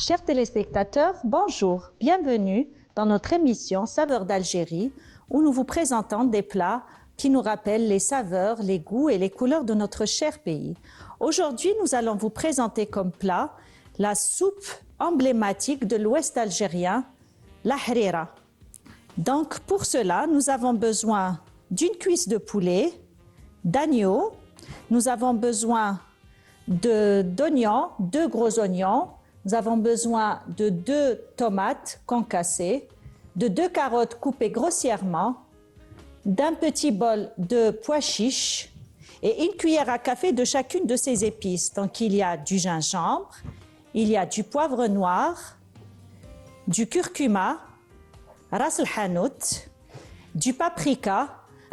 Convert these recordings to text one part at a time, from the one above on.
Chers téléspectateurs, bonjour, bienvenue dans notre émission Saveurs d'Algérie où nous vous présentons des plats qui nous rappellent les saveurs, les goûts et les couleurs de notre cher pays. Aujourd'hui, nous allons vous présenter comme plat la soupe emblématique de l'Ouest algérien, la harira. Donc pour cela, nous avons besoin d'une cuisse de poulet, d'agneau, nous avons besoin d'oignons, 2 gros oignons, nous avons besoin de 2 tomates concassées, de 2 carottes coupées grossièrement, d'un petit bol de pois chiches et une cuillère à café de chacune de ces épices. Donc il y a du gingembre, il y a du poivre noir, du curcuma, ras el hanout, du paprika,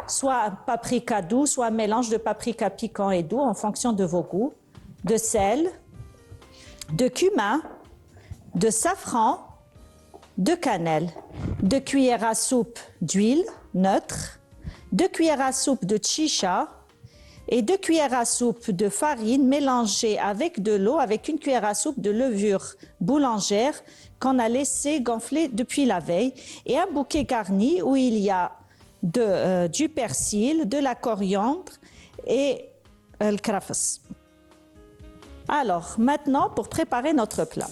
soit un paprika doux, soit un mélange de paprika piquant et doux en fonction de vos goûts, de sel, de cumin, de safran, de cannelle, 2 cuillères à soupe d'huile neutre, 2 cuillères à soupe de chicha et 2 cuillères à soupe de farine mélangée avec de l'eau, avec 1 cuillère à soupe de levure boulangère qu'on a laissé gonfler depuis la veille et un bouquet garni où il y a du persil, de la coriandre et le krafs. Alors, maintenant, pour préparer notre plat,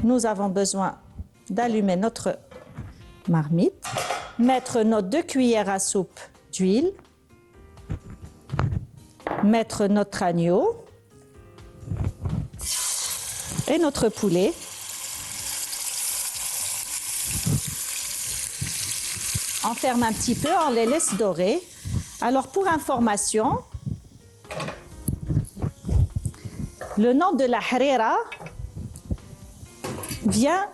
nous avons besoin d'allumer notre marmite, mettre nos 2 cuillères à soupe d'huile, mettre notre agneau et notre poulet. On ferme un petit peu, on les laisse dorer. Alors, pour information, le nom de la harira vient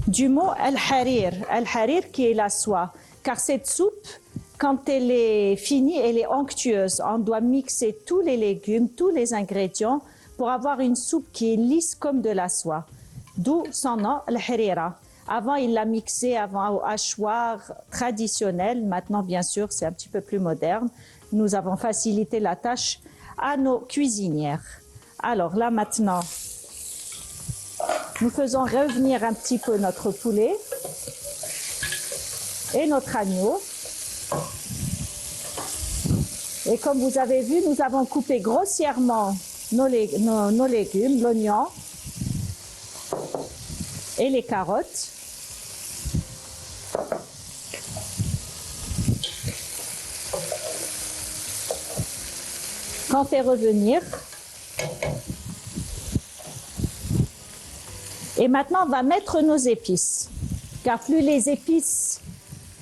du mot al-harir qui est la soie. Car cette soupe, quand elle est finie, elle est onctueuse. On doit mixer tous les légumes, tous les ingrédients pour avoir une soupe qui est lisse comme de la soie. D'où son nom, al-harira. Avant, il l'a mixé avant au hachoir traditionnel. Maintenant, bien sûr, c'est un petit peu plus moderne. Nous avons facilité la tâche à nos cuisinières. Alors là maintenant, nous faisons revenir un petit peu notre poulet et notre agneau. Et comme vous avez vu, nous avons coupé grossièrement nos légumes, l'oignon et les carottes. Qu'on fait revenir. Et maintenant, on va mettre nos épices. Car plus les épices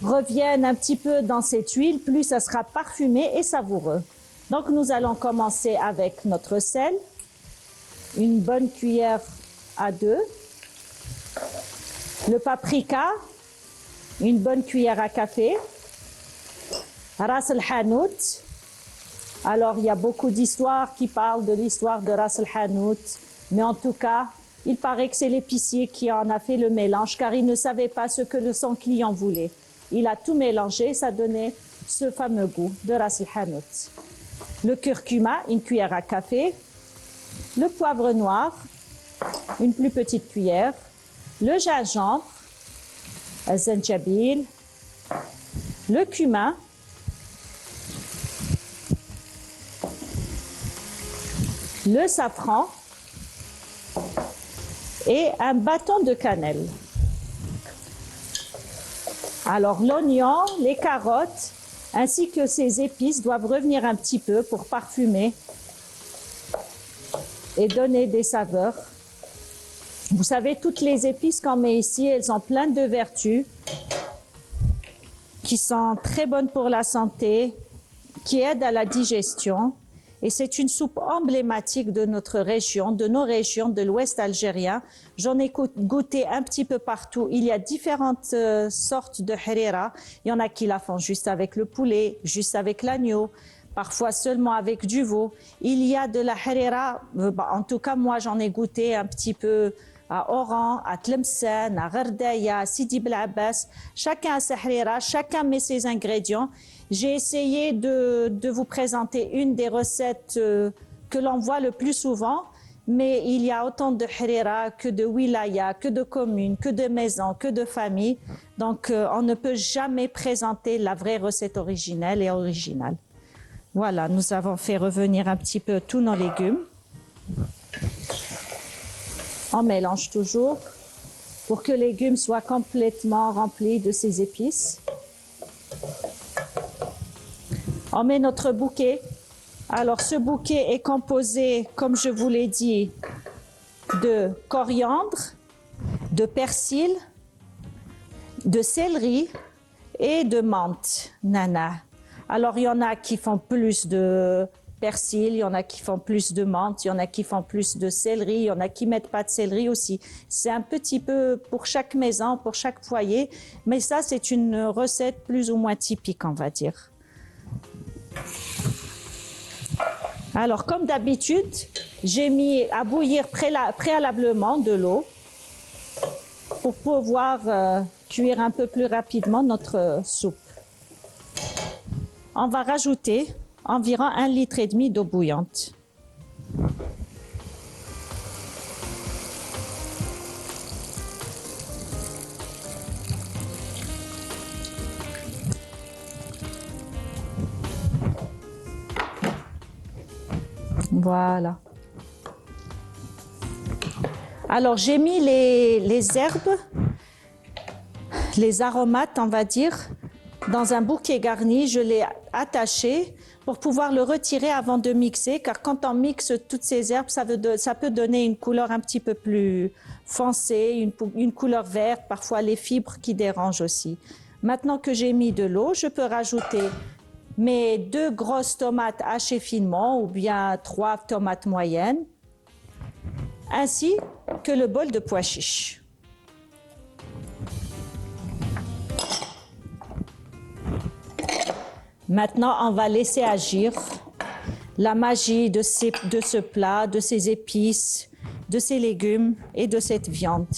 reviennent un petit peu dans cette huile, plus ça sera parfumé et savoureux. Donc, nous allons commencer avec notre sel. Une bonne cuillère à 2. Le paprika. Une bonne cuillère à café. Ras el hanout. Alors, il y a beaucoup d'histoires qui parlent de l'histoire de ras el hanout. Mais en tout cas, il paraît que c'est l'épicier qui en a fait le mélange car il ne savait pas ce que son client voulait. Il a tout mélangé, ça donnait ce fameux goût de ras el hanout. Le curcuma, une cuillère à café. Le poivre noir, une plus petite cuillère. Le gingembre, le zenjabil. Le cumin. Le safran. Et un bâton de cannelle. Alors l'oignon, les carottes, ainsi que ces épices doivent revenir un petit peu pour parfumer et donner des saveurs. Vous savez, toutes les épices qu'on met ici, elles ont plein de vertus qui sont très bonnes pour la santé, qui aident à la digestion. Et c'est une soupe emblématique de notre région, de nos régions de l'Ouest algérien. J'en ai goûté un petit peu partout. Il y a différentes sortes de harira. Il y en a qui la font juste avec le poulet, juste avec l'agneau, parfois seulement avec du veau. Il y a de la harira, en tout cas moi j'en ai goûté un petit peu à Oran, à Tlemcen, à Gherdaya, à Sidi Bel Abbas. Chacun a sa harira, chacun met ses ingrédients. J'ai essayé de vous présenter une des recettes que l'on voit le plus souvent, mais il y a autant de harira que de wilaya, que de communes, que de maisons, que de familles. Donc, on ne peut jamais présenter la vraie recette originelle et originale. Voilà, nous avons fait revenir un petit peu tous nos légumes. On mélange toujours pour que les légumes soient complètement remplis de ces épices. On met notre bouquet. Alors, ce bouquet est composé, comme je vous l'ai dit, de coriandre, de persil, de céleri et de menthe, nana. Alors, il y en a qui font plus de persil, il y en a qui font plus de menthe, il y en a qui font plus de céleri, il y en a qui mettent pas de céleri aussi. C'est un petit peu pour chaque maison, pour chaque foyer, mais ça, c'est une recette plus ou moins typique, on va dire. Alors, comme d'habitude, j'ai mis à bouillir préalablement de l'eau pour pouvoir cuire un peu plus rapidement notre soupe. On va rajouter environ 1,5 litre d'eau bouillante. Voilà. Alors, j'ai mis les herbes, les aromates, on va dire, dans un bouquet garni. Je l'ai attaché pour pouvoir le retirer avant de mixer, car quand on mixe toutes ces herbes, ça peut donner une couleur un petit peu plus foncée, une couleur verte, parfois les fibres qui dérangent aussi. Maintenant que j'ai mis de l'eau, je peux rajouter mes 2 grosses tomates hachées finement ou bien 3 tomates moyennes, ainsi que le bol de pois chiches. Maintenant, on va laisser agir la magie de ce plat, de ces épices, de ces légumes et de cette viande.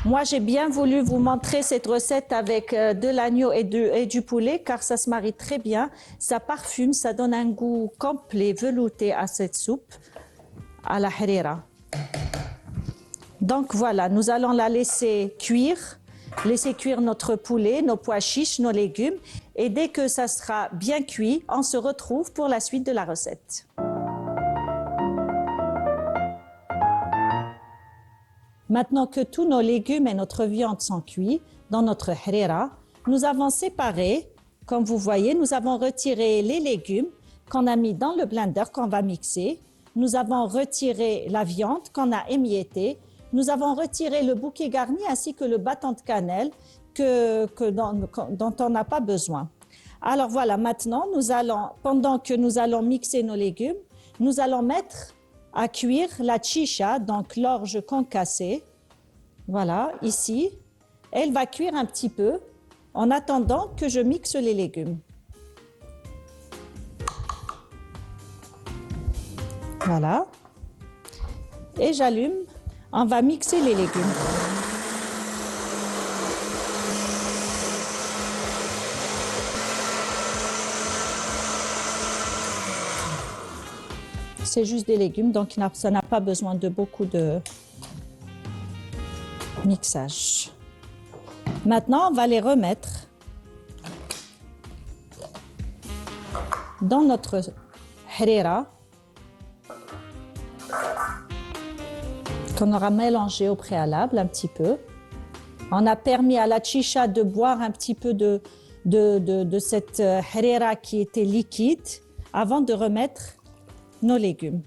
Moi, j'ai bien voulu vous montrer cette recette avec de l'agneau et du poulet, car ça se marie très bien. Ça parfume, ça donne un goût complet, velouté à cette soupe, à la harira. Donc voilà, nous allons la laisser cuire notre poulet, nos pois chiches, nos légumes. Et dès que ça sera bien cuit, on se retrouve pour la suite de la recette. Maintenant que tous nos légumes et notre viande sont cuits dans notre harira, nous avons séparé, comme vous voyez, nous avons retiré les légumes qu'on a mis dans le blender qu'on va mixer. Nous avons retiré la viande qu'on a émiettée. Nous avons retiré le bouquet garni ainsi que le bâton de cannelle dont on n'a pas besoin. Alors voilà, maintenant, pendant que nous allons mixer nos légumes, nous allons mettre à cuire la chicha, donc l'orge concassée. Voilà, ici. Elle va cuire un petit peu en attendant que je mixe les légumes. Voilà. Et j'allume. On va mixer les légumes. C'est juste des légumes, donc ça n'a pas besoin de beaucoup de mixage. Maintenant, on va les remettre dans notre harira qu'on aura mélangé au préalable un petit peu. On a permis à la chicha de boire un petit peu de cette harira qui était liquide avant de remettre nos légumes.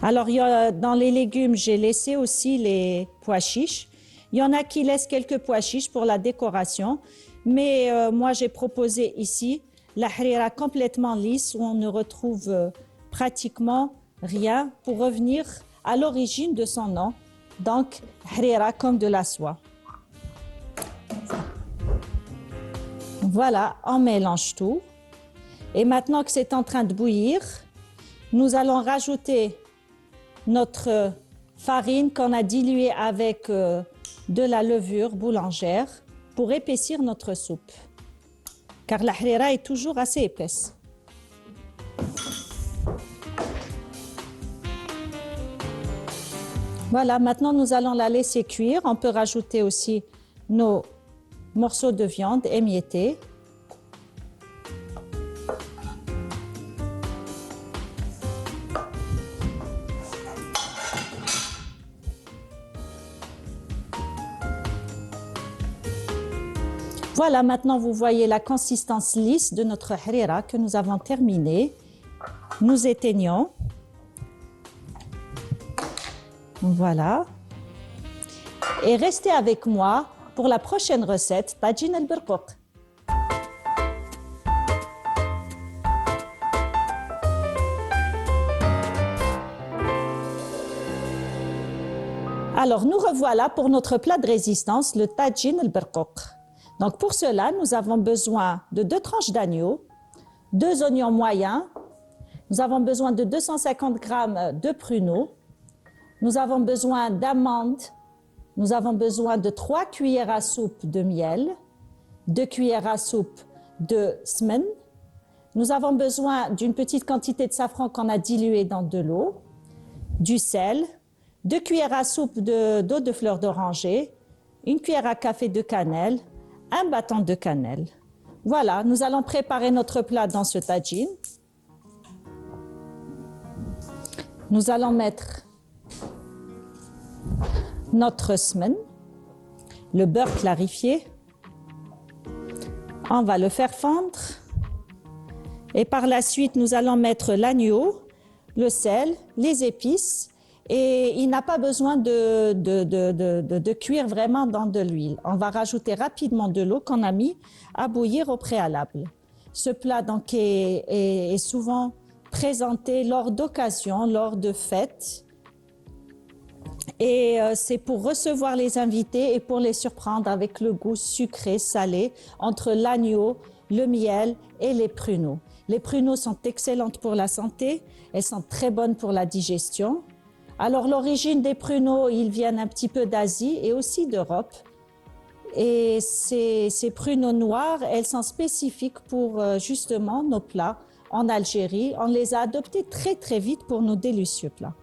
Alors, dans les légumes, j'ai laissé aussi les pois chiches. Il y en a qui laissent quelques pois chiches pour la décoration, mais moi, j'ai proposé ici la harira complètement lisse où on ne retrouve pratiquement rien pour revenir à l'origine de son nom, donc harira comme de la soie. Voilà, on mélange tout. Et maintenant que c'est en train de bouillir, nous allons rajouter notre farine qu'on a diluée avec de la levure boulangère pour épaissir notre soupe. Car la harira est toujours assez épaisse. Voilà, maintenant nous allons la laisser cuire. On peut rajouter aussi nos morceaux de viande émiettés. Voilà, maintenant vous voyez la consistance lisse de notre harira que nous avons terminé. Nous éteignons. Voilà. Et restez avec moi pour la prochaine recette, tajin al-birqoq. Alors, nous revoilà pour notre plat de résistance, le tajin al-birqoq. Donc, pour cela, nous avons besoin de 2 tranches d'agneau, 2 oignons moyens, nous avons besoin de 250 g de pruneaux, nous avons besoin d'amandes, nous avons besoin de 3 cuillères à soupe de miel, 2 cuillères à soupe de smen, nous avons besoin d'une petite quantité de safran qu'on a dilué dans de l'eau, du sel, 2 cuillères à soupe d'eau de fleur d'oranger, 1 cuillère à café de cannelle, un bâton de cannelle. Voilà, nous allons préparer notre plat dans ce tajin. Nous allons mettre notre smen, le beurre clarifié. On va le faire fondre. Et par la suite, nous allons mettre l'agneau, le sel, les épices. Et il n'a pas besoin de cuire vraiment dans de l'huile. On va rajouter rapidement de l'eau qu'on a mis à bouillir au préalable. Ce plat donc est souvent présenté lors d'occasions, lors de fêtes. Et c'est pour recevoir les invités et pour les surprendre avec le goût sucré, salé entre l'agneau, le miel et les pruneaux. Les pruneaux sont excellentes pour la santé, elles sont très bonnes pour la digestion. Alors l'origine des pruneaux, ils viennent un petit peu d'Asie et aussi d'Europe. Et ces pruneaux noirs, elles sont spécifiques pour justement nos plats en Algérie. On les a adoptés très très vite pour nos délicieux plats.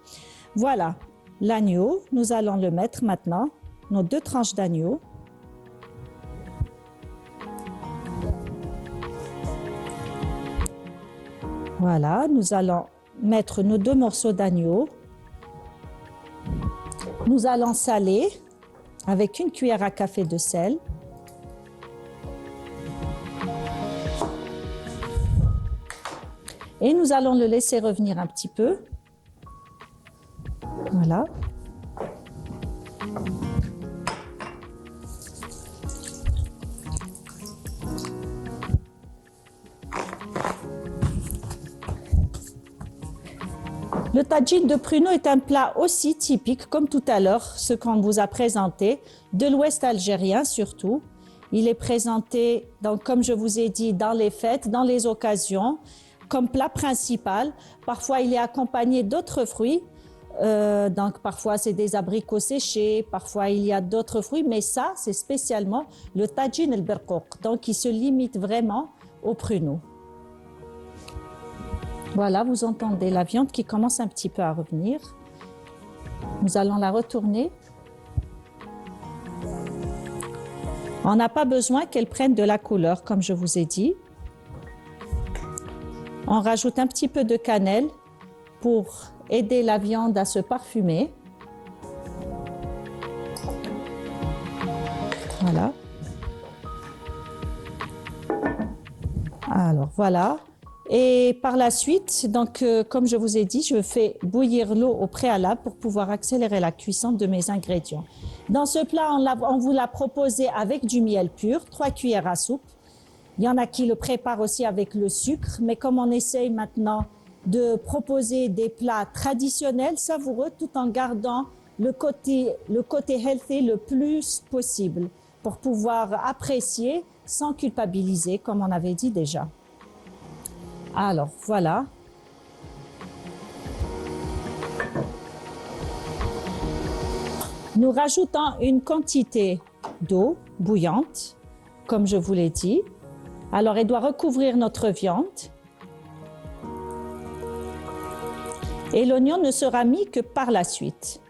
Voilà, l'agneau, nous allons le mettre maintenant, nos 2 tranches d'agneau. Voilà, nous allons mettre nos 2 morceaux d'agneau. Nous allons saler avec 1 cuillère à café de sel. Et nous allons le laisser revenir un petit peu. Voilà. Le tajin de pruneaux est un plat aussi typique, comme tout à l'heure, ce qu'on vous a présenté, de l'Ouest algérien surtout. Il est présenté, donc, comme je vous ai dit, dans les fêtes, dans les occasions, comme plat principal. Parfois, il est accompagné d'autres fruits. Donc, parfois, c'est des abricots séchés, parfois, il y a d'autres fruits. Mais ça, c'est spécialement le tajin al-birqoq. Donc, il se limite vraiment aux pruneaux. Voilà, vous entendez la viande qui commence un petit peu à revenir. Nous allons la retourner. On n'a pas besoin qu'elle prenne de la couleur, comme je vous ai dit. On rajoute un petit peu de cannelle pour aider la viande à se parfumer. Voilà. Alors, voilà. Et par la suite, donc, comme je vous ai dit, je fais bouillir l'eau au préalable pour pouvoir accélérer la cuisson de mes ingrédients. Dans ce plat, on vous l'a proposé avec du miel pur, 3 cuillères à soupe. Il y en a qui le préparent aussi avec le sucre, mais comme on essaye maintenant de proposer des plats traditionnels, savoureux, tout en gardant le côté healthy le plus possible pour pouvoir apprécier sans culpabiliser, comme on avait dit déjà. Alors, voilà. Nous rajoutons une quantité d'eau bouillante, comme je vous l'ai dit. Alors, elle doit recouvrir notre viande. Et l'oignon ne sera mis que par la suite.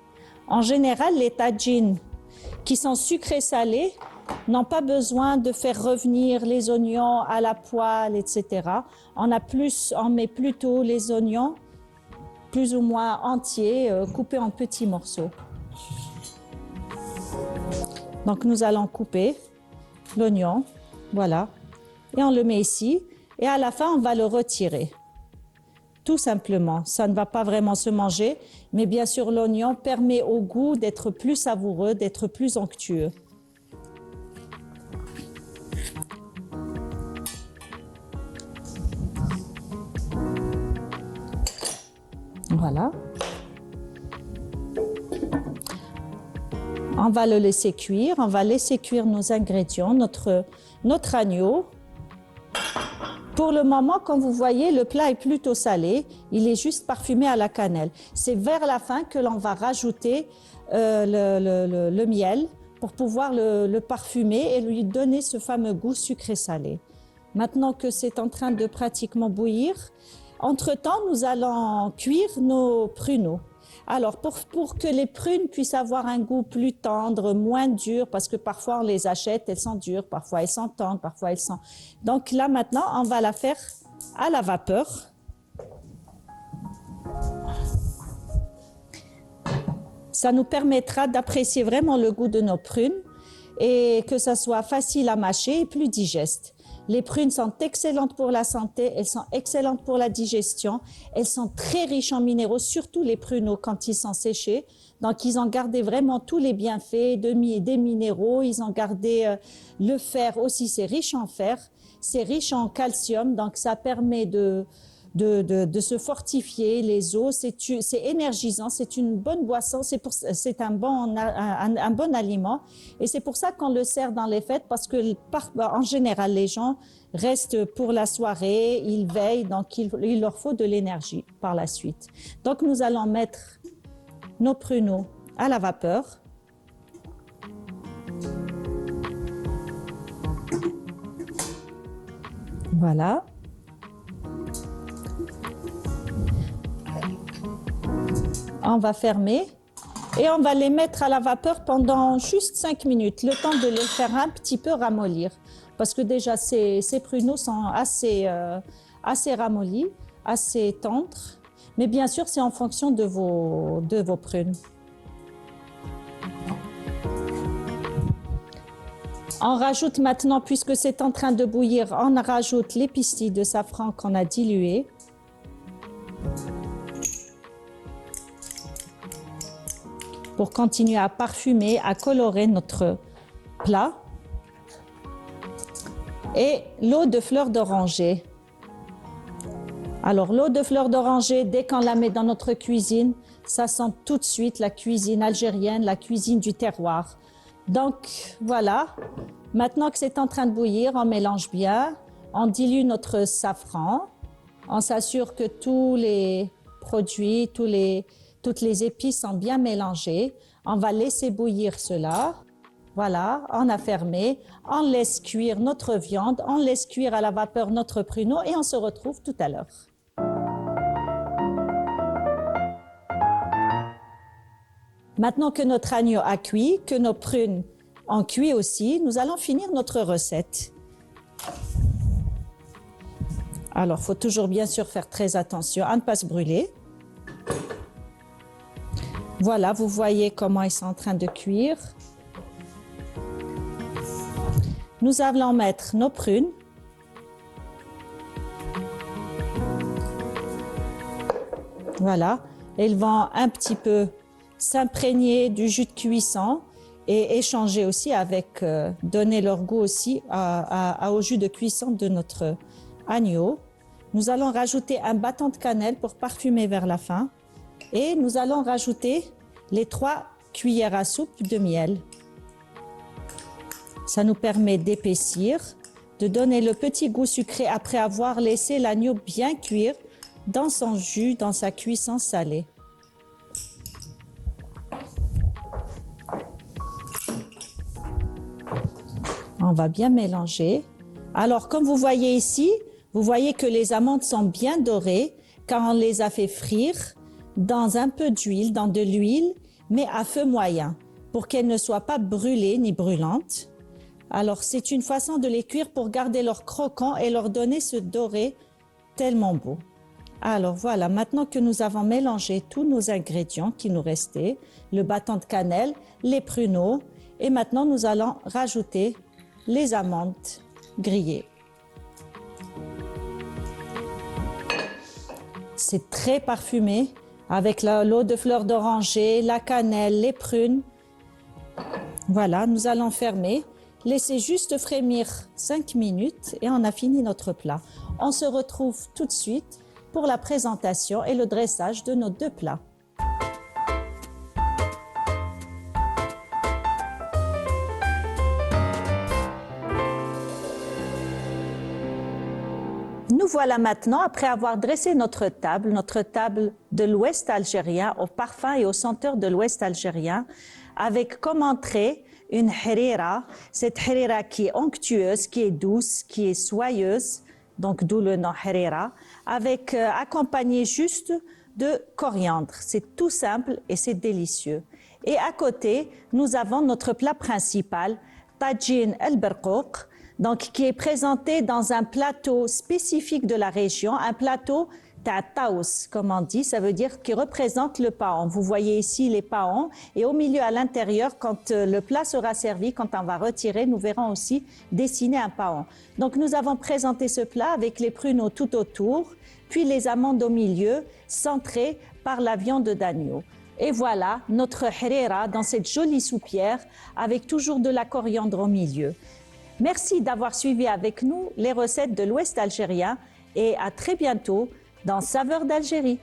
En général, les tagines qui sont sucrés salés n'ont pas besoin de faire revenir les oignons à la poêle, etc. On met plutôt les oignons plus ou moins entiers, coupés en petits morceaux. Donc nous allons couper l'oignon, voilà, et on le met ici. Et à la fin, on va le retirer. Tout simplement, ça ne va pas vraiment se manger, mais bien sûr l'oignon permet au goût d'être plus savoureux, d'être plus onctueux. Voilà. On va le laisser cuire, on va laisser cuire nos ingrédients, notre agneau. Pour le moment, comme vous voyez, le plat est plutôt salé, il est juste parfumé à la cannelle. C'est vers la fin que l'on va rajouter le miel pour pouvoir le parfumer et lui donner ce fameux goût sucré-salé. Maintenant que c'est en train de pratiquement bouillir, entre-temps, nous allons cuire nos pruneaux. Alors, pour que les prunes puissent avoir un goût plus tendre, moins dur, parce que parfois on les achète, elles sont dures, parfois elles sont tendres, parfois elles sont... Donc là, maintenant, on va la faire à la vapeur. Ça nous permettra d'apprécier vraiment le goût de nos prunes et que ça soit facile à mâcher et plus digeste. Les prunes sont excellentes pour la santé, elles sont excellentes pour la digestion, elles sont très riches en minéraux, surtout les pruneaux quand ils sont séchés. Donc, ils ont gardé vraiment tous les bienfaits des minéraux, ils ont gardé le fer aussi, c'est riche en fer, c'est riche en calcium, donc ça permet de se fortifier les os, c'est énergisant, c'est une bonne boisson, c'est un bon aliment. Et c'est pour ça qu'on le sert dans les fêtes, parce que en général, les gens restent pour la soirée, ils veillent, donc il leur faut de l'énergie par la suite. Donc nous allons mettre nos pruneaux à la vapeur. Voilà. On va fermer et on va les mettre à la vapeur pendant juste 5 minutes, le temps de les faire un petit peu ramollir. Parce que déjà, ces pruneaux sont assez ramollis, assez tendres. Mais bien sûr, c'est en fonction de vos prunes. On rajoute maintenant, puisque c'est en train de bouillir, on rajoute les pistilles de safran qu'on a diluées. Pour continuer à parfumer, à colorer notre plat. Et l'eau de fleur d'oranger. Alors l'eau de fleur d'oranger, dès qu'on la met dans notre cuisine, ça sent tout de suite la cuisine algérienne, la cuisine du terroir. Donc voilà, maintenant que c'est en train de bouillir, on mélange bien, on dilue notre safran, on s'assure que tous les produits, toutes les épices sont bien mélangées. On va laisser bouillir cela. Voilà, on a fermé. On laisse cuire notre viande, on laisse cuire à la vapeur notre pruneau et on se retrouve tout à l'heure. Maintenant que notre agneau a cuit, que nos prunes ont cuit aussi, nous allons finir notre recette. Alors, il faut toujours bien sûr faire très attention à ne pas se brûler. Voilà, vous voyez comment ils sont en train de cuire. Nous allons mettre nos prunes. Voilà, elles vont un petit peu s'imprégner du jus de cuisson et échanger aussi avec, donner leur goût aussi au jus de cuisson de notre agneau. Nous allons rajouter un bâton de cannelle pour parfumer vers la fin. Et nous allons rajouter les 3 cuillères à soupe de miel. Ça nous permet d'épaissir, de donner le petit goût sucré après avoir laissé l'agneau bien cuire dans son jus, dans sa cuisson salée. On va bien mélanger. Alors, comme vous voyez ici, vous voyez que les amandes sont bien dorées car on les a fait frire dans un peu d'huile, dans de l'huile, mais à feu moyen, pour qu'elles ne soient pas brûlées ni brûlantes. Alors, c'est une façon de les cuire pour garder leur croquant et leur donner ce doré tellement beau. Alors voilà, maintenant que nous avons mélangé tous nos ingrédients qui nous restaient, le bâton de cannelle, les pruneaux, et maintenant nous allons rajouter les amandes grillées. C'est très parfumé avec l'eau de fleur d'oranger, la cannelle, les prunes. Voilà, nous allons fermer. Laissez juste frémir 5 minutes et on a fini notre plat. On se retrouve tout de suite pour la présentation et le dressage de nos deux plats. Nous voilà maintenant, après avoir dressé notre table de l'Ouest algérien, au parfum et aux senteurs de l'Ouest algérien, avec comme entrée une harira, cette harira qui est onctueuse, qui est douce, qui est soyeuse, donc d'où le nom harira, avec accompagné juste de coriandre. C'est tout simple et c'est délicieux. Et à côté, nous avons notre plat principal, tagine el-berkouk, donc qui est présenté dans un plateau spécifique de la région, un plateau taous, comme on dit, ça veut dire qui représente le paon. Vous voyez ici les paons et au milieu à l'intérieur, quand le plat sera servi, quand on va retirer, nous verrons aussi dessiner un paon. Donc nous avons présenté ce plat avec les pruneaux tout autour, puis les amandes au milieu, centrées par la viande d'agneau. Et voilà notre harira dans cette jolie soupière avec toujours de la coriandre au milieu. Merci d'avoir suivi avec nous les recettes de l'Ouest algérien et à très bientôt dans Saveurs d'Algérie.